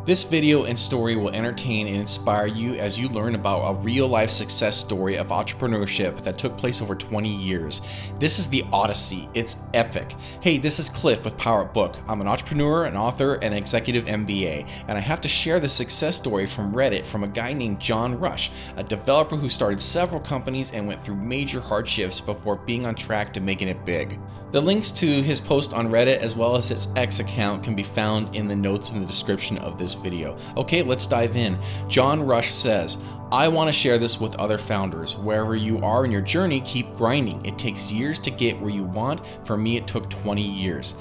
This video and story will entertain and inspire you as you learn about a real-life success story of entrepreneurship that took place over 20 years. This is the Odyssey. It's epic. Hey, this is Cliff with Power Up Book. I'm an entrepreneur, an author, and an executive MBA, and I have to share the success story from Reddit from a guy named John Rush, a developer who started several companies and went through major hardships before being on track to making it big. The links to his post on Reddit as well as his X account can be found in the notes in the description of this video. Okay, let's dive in. John Rush says, I want to share this with other founders. Wherever you are in your journey, keep grinding. It takes years to get where you want. For me, it took 20 years.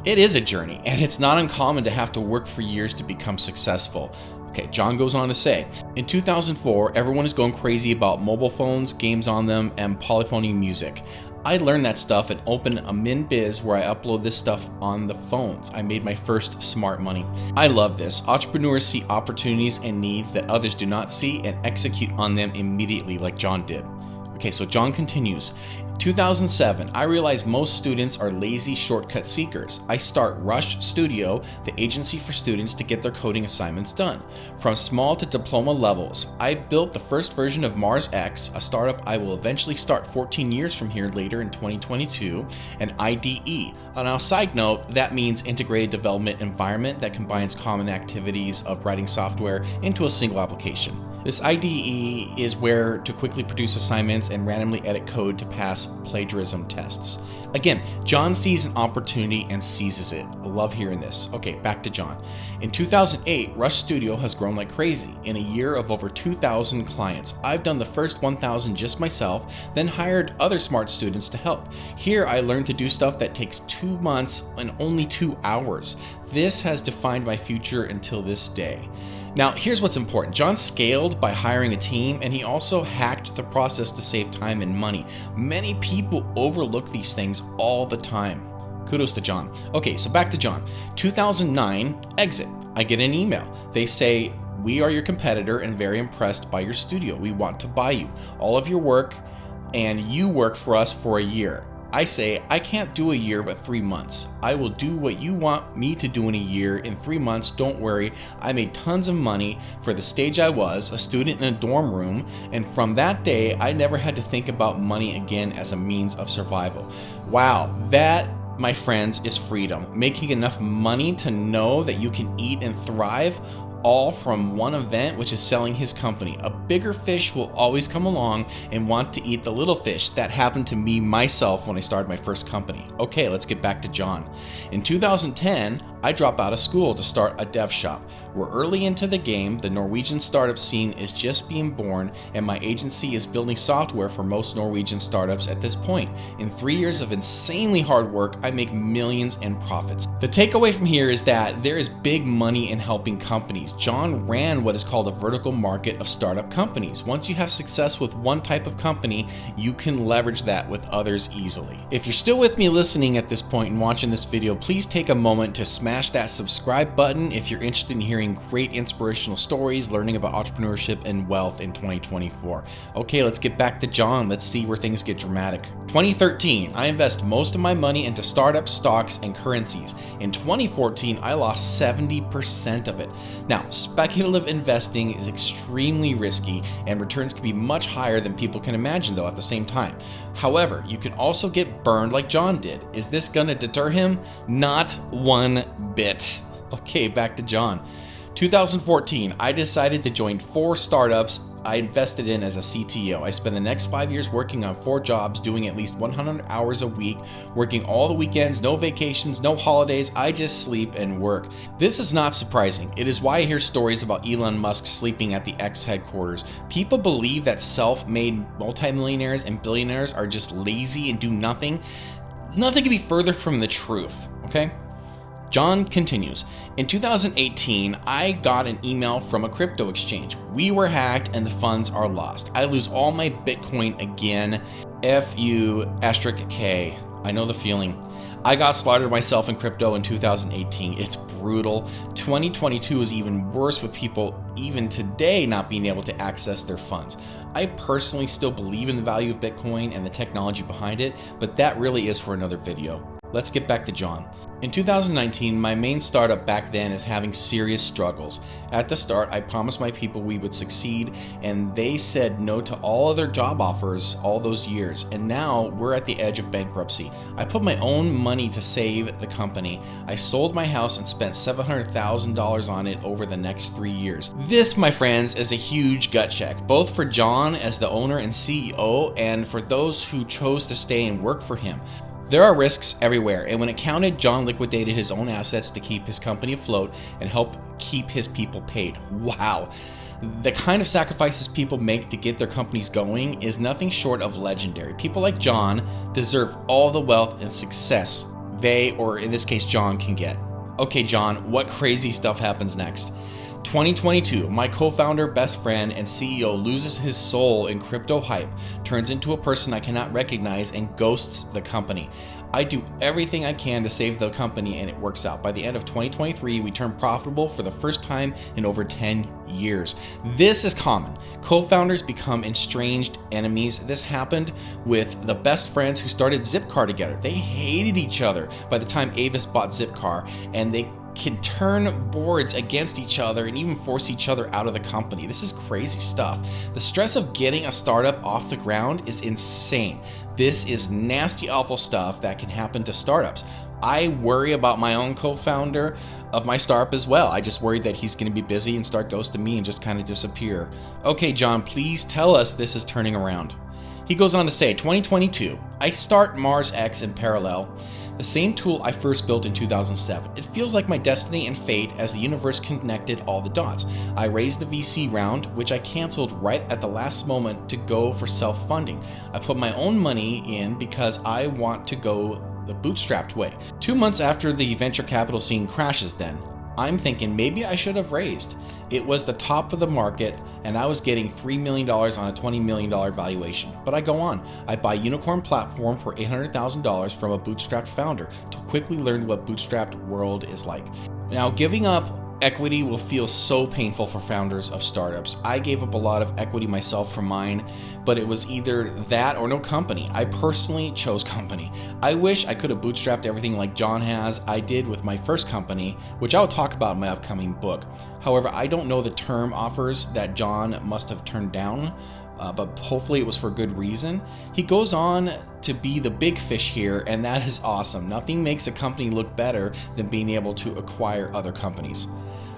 It is a journey, and it's not uncommon to have to work for years to become successful. Okay, John goes on to say, in 2004, everyone is going crazy about mobile phones, games on them, and polyphony music. I learned that stuff and opened a min biz where I upload this stuff on the phones. I made my first smart money. I love this. Entrepreneurs see opportunities and needs that others do not see and execute on them immediately like John did. Okay, so John continues. 2007, I realized most students are lazy shortcut seekers. I start Rush Studio, the agency for students to get their coding assignments done. From small to diploma levels, I built the first version of Mars X, a startup I will eventually start 14 years from here later in 2022, and IDE. On a side note, that means integrated development environment that combines common activities of writing software into a single application. This IDE is where to quickly produce assignments and randomly edit code to pass plagiarism tests. Again, John sees an opportunity and seizes it. I love hearing this. Okay, back to John. In 2008, Rush Studio has grown like crazy. In a year of over 2,000 clients, I've done the first 1,000 just myself, then hired other smart students to help. Here, I learned to do stuff that takes 2 months and only 2 hours. This has defined my future until this day. Now, here's what's important. John scaled by hiring a team, and he also hacked the process to save time and money. Many people overlook these things all the time. Kudos to John. Okay, so back to John. 2009, exit. I get an email. They say, we are your competitor and very impressed by your studio. We want to buy you, all of your work, and you work for us for a year. I say, I can't do a year but 3 months. I will do what you want me to do in a year. In 3 months, don't worry. I made tons of money for the stage I was, a student in a dorm room, and from that day, I never had to think about money again as a means of survival. Wow, that, my friends, is freedom. Making enough money to know that you can eat and thrive, all from one event, which is selling his company. A bigger fish will always come along and want to eat the little fish. That happened to me myself when I started my first company. Okay, let's get back to John. In 2010, I drop out of school to start a dev shop. We're early into the game, the Norwegian startup scene is just being born, and my agency is building software for most Norwegian startups at this point. In 3 years of insanely hard work, I make millions in profits. The takeaway from here is that there is big money in helping companies. John ran what is called a vertical market of startup companies. Once you have success with one type of company, you can leverage that with others easily. If you're still with me listening at this point and watching this video, please take a moment to smash that subscribe button if you're interested in hearing great inspirational stories, learning about entrepreneurship and wealth in 2024. Okay, let's get back to John. Let's see where things get dramatic. 2013, I invest most of my money into startup stocks and currencies. In 2014, I lost 70% of it. Now, speculative investing is extremely risky and returns can be much higher than people can imagine though at the same time. However, you can also get burned like John did. Is this gonna deter him? Not one bit. Okay, back to John. 2014, I decided to join 4 startups I invested in as a CTO. I spent the next 5 years working on 4 jobs, doing at least 100 hours a week, working all the weekends, no vacations, no holidays. I just sleep and work. This is not surprising. It is why I hear stories about Elon Musk sleeping at the X headquarters. People believe that self-made multimillionaires and billionaires are just lazy and do nothing. Nothing could be further from the truth, okay? John continues, in 2018, I got an email from a crypto exchange. We were hacked and the funds are lost. I lose all my Bitcoin again. F-U*K. I know the feeling. I got slaughtered myself in crypto in 2018. It's brutal. 2022 is even worse with people even today not being able to access their funds. I personally still believe in the value of Bitcoin and the technology behind it, but that really is for another video. Let's get back to John. In 2019, my main startup back then is having serious struggles. At the start, I promised my people we would succeed, and they said no to all other job offers all those years, and now we're at the edge of bankruptcy. I put my own money to save the company. I sold my house and spent $700,000 on it over the next 3 years. This, my friends, is a huge gut check, both for John as the owner and CEO, and for those who chose to stay and work for him. There are risks everywhere, and when it counted, John liquidated his own assets to keep his company afloat and help keep his people paid. Wow. The kind of sacrifices people make to get their companies going is nothing short of legendary. People like John deserve all the wealth and success they, or in this case, John, can get. Okay, John, what crazy stuff happens next? 2022, my co-founder, best friend, and CEO loses his soul in crypto hype, turns into a person I cannot recognize, and ghosts the company. I do everything I can to save the company, and it works out. By the end of 2023, we turned profitable for the first time in over 10 years. This is common. Co-founders become estranged enemies. This happened with the best friends who started Zipcar together. They hated each other by the time Avis bought Zipcar, and they can turn boards against each other and even force each other out of the company. This is crazy stuff. The stress of getting a startup off the ground is insane. This is nasty, awful stuff that can happen to startups. I worry about my own co-founder of my startup as well. I just worry that he's going to be busy and start ghosting me and just kind of disappear. Okay, John, please tell us this is turning around. He goes on to say, 2022, I start Mars X in parallel, the same tool I first built in 2007. It feels like my destiny and fate as the universe connected all the dots. I raised the VC round, which I canceled right at the last moment to go for self-funding. I put my own money in because I want to go the bootstrapped way. 2 months after the venture capital scene crashes then, I'm thinking maybe I should have raised. It was the top of the market and I was getting $3 million on a $20 million valuation. But I go on. I buy Unicorn Platform for $800,000 from a bootstrapped founder to quickly learn what bootstrapped world is like. Now, giving up equity will feel so painful for founders of startups. I gave up a lot of equity myself for mine, but it was either that or no company. I personally chose company. I wish I could have bootstrapped everything like John has. I did with my first company, which I'll talk about in my upcoming book. However, I don't know the term offers that John must have turned down, but hopefully it was for good reason. He goes on to be the big fish here, and that is awesome. Nothing makes a company look better than being able to acquire other companies.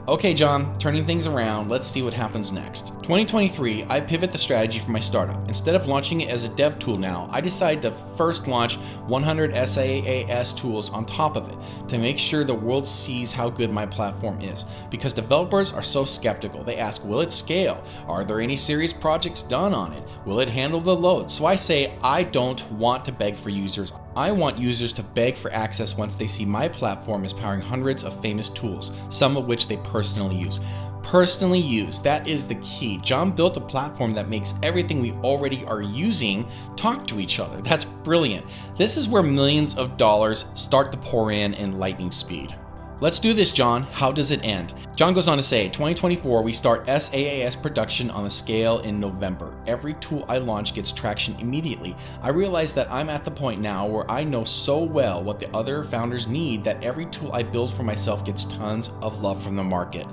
Okay, John, turning things around, let's see what happens next. 2023, I pivot the strategy for my startup. Instead of launching it as a dev tool now, I decided to first launch 100 SaaS tools on top of it to make sure the world sees how good my platform is. Because developers are so skeptical. They ask, will it scale? Are there any serious projects done on it? Will it handle the load? So I say, I don't want to beg for users. I want users to beg for access once they see my platform is powering hundreds of famous tools, some of which they personally use. Personally use, that is the key. John built a platform that makes everything we already are using talk to each other. That's brilliant. This is where millions of dollars start to pour in lightning speed. Let's do this, John. How does it end? John goes on to say, 2024, we start SaaS production on a scale in November. Every tool I launch gets traction immediately. I realize that I'm at the point now where I know so well what the other founders need that every tool I build for myself gets tons of love from the market.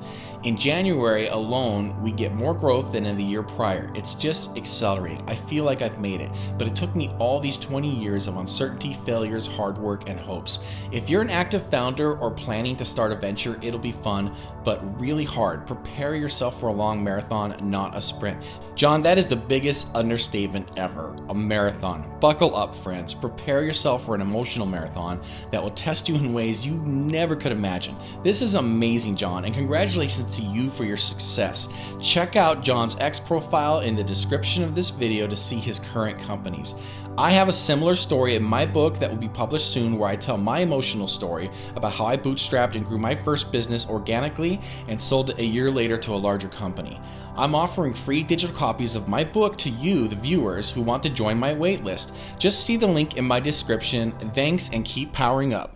In January alone, we get more growth than in the year prior. It's just accelerating. I feel like I've made it, but it took me all these 20 years of uncertainty, failures, hard work, and hopes. If you're an active founder or planning to start a venture, it'll be fun, but really hard. Prepare yourself for a long marathon, not a sprint. John, that is the biggest understatement ever, a marathon. Buckle up, friends. Prepare yourself for an emotional marathon that will test you in ways you never could imagine. This is amazing, John, and congratulations to you for your success. Check out John's X profile in the description of this video to see his current companies. I have a similar story in my book that will be published soon where I tell my emotional story about how I bootstrapped and grew my first business organically and sold it a year later to a larger company. I'm offering free digital copies of my book to you, the viewers, who want to join my waitlist. Just see the link in my description. Thanks and keep powering up.